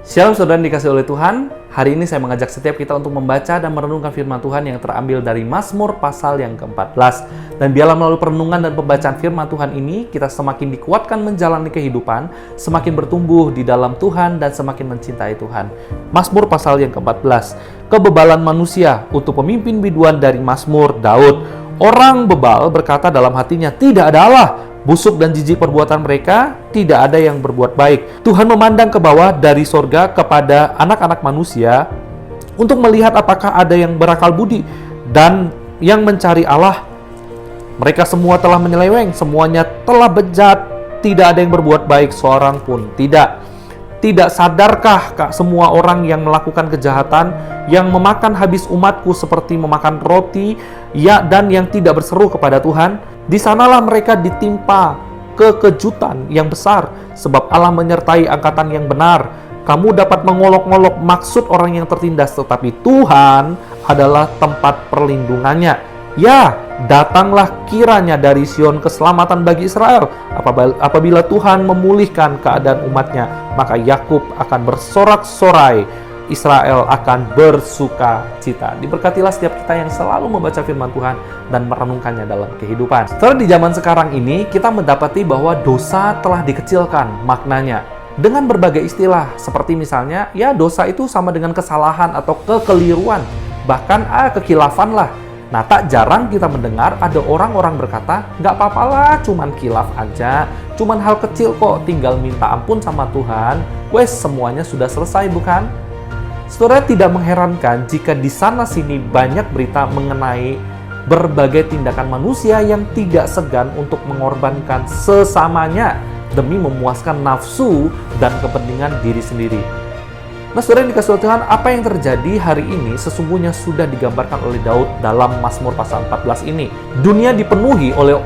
Shalom saudara yang dikasih oleh Tuhan. Hari ini saya mengajak setiap kita untuk membaca dan merenungkan firman Tuhan yang terambil dari Mazmur pasal yang ke-14. Dan biarlah melalui perenungan dan pembacaan firman Tuhan ini, kita semakin dikuatkan menjalani kehidupan, semakin bertumbuh di dalam Tuhan, dan semakin mencintai Tuhan. Mazmur pasal yang ke-14. Kebebalan manusia untuk pemimpin biduan dari Mazmur Daud. Orang bebal berkata dalam hatinya, tidak ada Allah. Busuk dan jijik perbuatan mereka, tidak ada yang berbuat baik. Tuhan memandang ke bawah dari sorga kepada anak-anak manusia untuk melihat apakah ada yang berakal budi dan yang mencari Allah. Mereka semua telah menyeleweng, semuanya telah bejat, tidak ada yang berbuat baik seorang pun tidak. Tidak sadarkah semua orang yang melakukan kejahatan, yang memakan habis umatku seperti memakan roti, dan yang tidak berseru kepada Tuhan? Di sanalah mereka ditimpa kekejutan yang besar, sebab Allah menyertai angkatan yang benar. Kamu dapat mengolok-ngolok maksud orang yang tertindas, tetapi Tuhan adalah tempat perlindungannya. Ya, datanglah kiranya dari Sion keselamatan bagi Israel. Apabila Tuhan memulihkan keadaan umatnya, maka Yakub akan bersorak-sorai, Israel akan bersuka cita. Diberkatilah setiap kita yang selalu membaca firman Tuhan dan merenungkannya dalam kehidupan. Setelah di zaman sekarang ini, kita mendapati bahwa dosa telah dikecilkan maknanya dengan berbagai istilah, seperti misalnya, ya dosa itu sama dengan kesalahan atau kekeliruan, bahkan kekilafan lah. Nah, tak jarang kita mendengar ada orang-orang berkata, nggak apa-apalah, cuman kilaf aja, cuman hal kecil kok, tinggal minta ampun sama Tuhan, wes semuanya sudah selesai, bukan? Saudara, tidak mengherankan jika di sana-sini banyak berita mengenai berbagai tindakan manusia yang tidak segan untuk mengorbankan sesamanya demi memuaskan nafsu dan kepentingan diri sendiri. Nah, saudara yang dikasih oleh Tuhan, apa yang terjadi hari ini sesungguhnya sudah digambarkan oleh Daud dalam Mazmur pasal 14 ini. Dunia dipenuhi oleh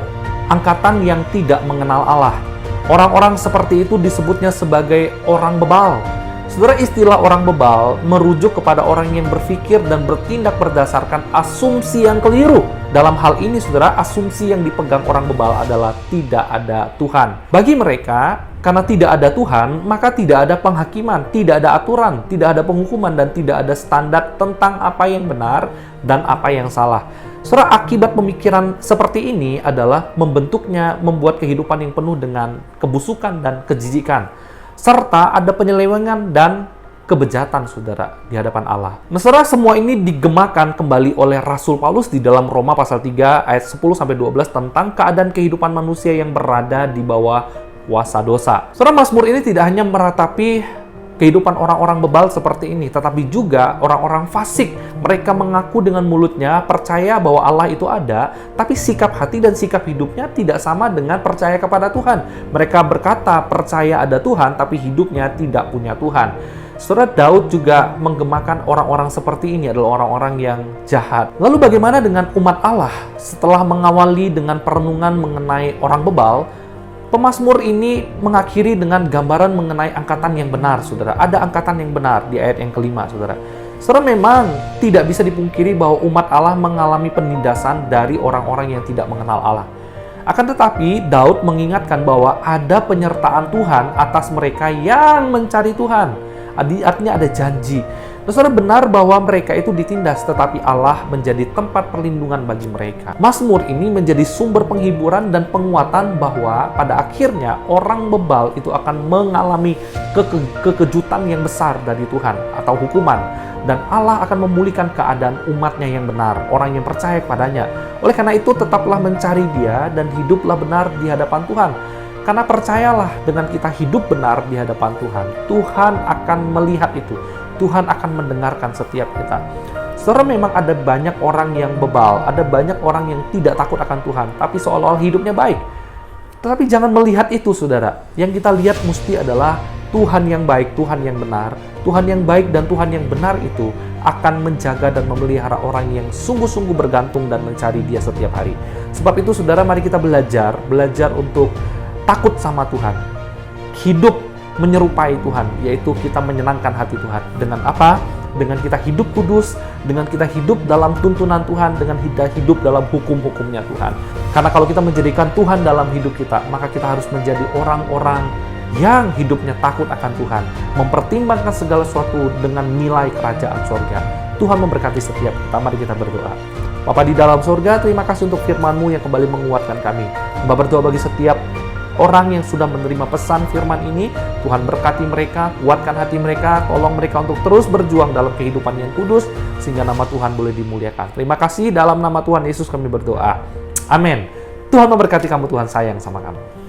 angkatan yang tidak mengenal Allah. Orang-orang seperti itu disebutnya sebagai orang bebal. Saudara, istilah orang bebal merujuk kepada orang yang berpikir dan bertindak berdasarkan asumsi yang keliru. Dalam hal ini, saudara, asumsi yang dipegang orang bebal adalah tidak ada Tuhan. Bagi mereka, karena tidak ada Tuhan, maka tidak ada penghakiman, tidak ada aturan, tidak ada penghukuman, dan tidak ada standar tentang apa yang benar dan apa yang salah. Saudara, akibat pemikiran seperti ini adalah membuat kehidupan yang penuh dengan kebusukan dan kejijikan, serta ada penyelewengan dan kebejatan, saudara, di hadapan Allah. Nah, saudara, semua ini digemakan kembali oleh Rasul Paulus di dalam Roma pasal 3 ayat 10-12 tentang keadaan kehidupan manusia yang berada di bawah kuasa dosa. Saudara, Mazmur ini tidak hanya meratapi kehidupan orang-orang bebal seperti ini, tetapi juga orang-orang fasik. Mereka mengaku dengan mulutnya percaya bahwa Allah itu ada, tapi sikap hati dan sikap hidupnya tidak sama dengan percaya kepada Tuhan. Mereka berkata percaya ada Tuhan, tapi hidupnya tidak punya Tuhan. Saudara, Daud juga menggemakan orang-orang seperti ini adalah orang-orang yang jahat. Lalu bagaimana dengan umat Allah? Setelah mengawali dengan perenungan mengenai orang bebal, pemazmur ini mengakhiri dengan gambaran mengenai angkatan yang benar, saudara. Ada angkatan yang benar di ayat yang kelima, saudara. Saudara, memang tidak bisa dipungkiri bahwa umat Allah mengalami penindasan dari orang-orang yang tidak mengenal Allah. Akan tetapi, Daud mengingatkan bahwa ada penyertaan Tuhan atas mereka yang mencari Tuhan. Artinya ada janji. Nah, saudara, benar bahwa mereka itu ditindas, tetapi Allah menjadi tempat perlindungan bagi mereka. Mazmur ini menjadi sumber penghiburan dan penguatan bahwa pada akhirnya orang bebal itu akan mengalami kekejutan yang besar dari Tuhan atau hukuman. Dan Allah akan memulihkan keadaan umatnya yang benar, orang yang percaya kepadanya. Oleh karena itu, tetaplah mencari Dia dan hiduplah benar di hadapan Tuhan. Karena percayalah, dengan kita hidup benar di hadapan Tuhan, Tuhan akan melihat itu. Tuhan akan mendengarkan setiap kita. Saudara, memang ada banyak orang yang bebal, ada banyak orang yang tidak takut akan Tuhan, tapi seolah-olah hidupnya baik. Tetapi jangan melihat itu, saudara. Yang kita lihat mesti adalah Tuhan yang baik, Tuhan yang benar. Tuhan yang baik dan Tuhan yang benar itu akan menjaga dan memelihara orang yang sungguh-sungguh bergantung dan mencari Dia setiap hari. Sebab itu, saudara, mari kita belajar untuk takut sama Tuhan, hidup menyerupai Tuhan, yaitu kita menyenangkan hati Tuhan. Dengan apa? Dengan kita hidup kudus, dengan kita hidup dalam tuntunan Tuhan, dengan kita hidup dalam hukum-hukumnya Tuhan. Karena kalau kita menjadikan Tuhan dalam hidup kita, maka kita harus menjadi orang-orang yang hidupnya takut akan Tuhan, mempertimbangkan segala sesuatu dengan nilai kerajaan sorga. Tuhan memberkati setiap kita. Mari kita berdoa. Bapa di dalam sorga, terima kasih untuk firman-Mu yang kembali menguatkan kami. Hamba berdoa bagi setiap orang yang sudah menerima pesan firman ini, Tuhan berkati mereka, kuatkan hati mereka, tolong mereka untuk terus berjuang dalam kehidupan yang kudus, sehingga nama Tuhan boleh dimuliakan. Terima kasih, dalam nama Tuhan Yesus kami berdoa. Amin. Tuhan memberkati kamu, Tuhan sayang sama kamu.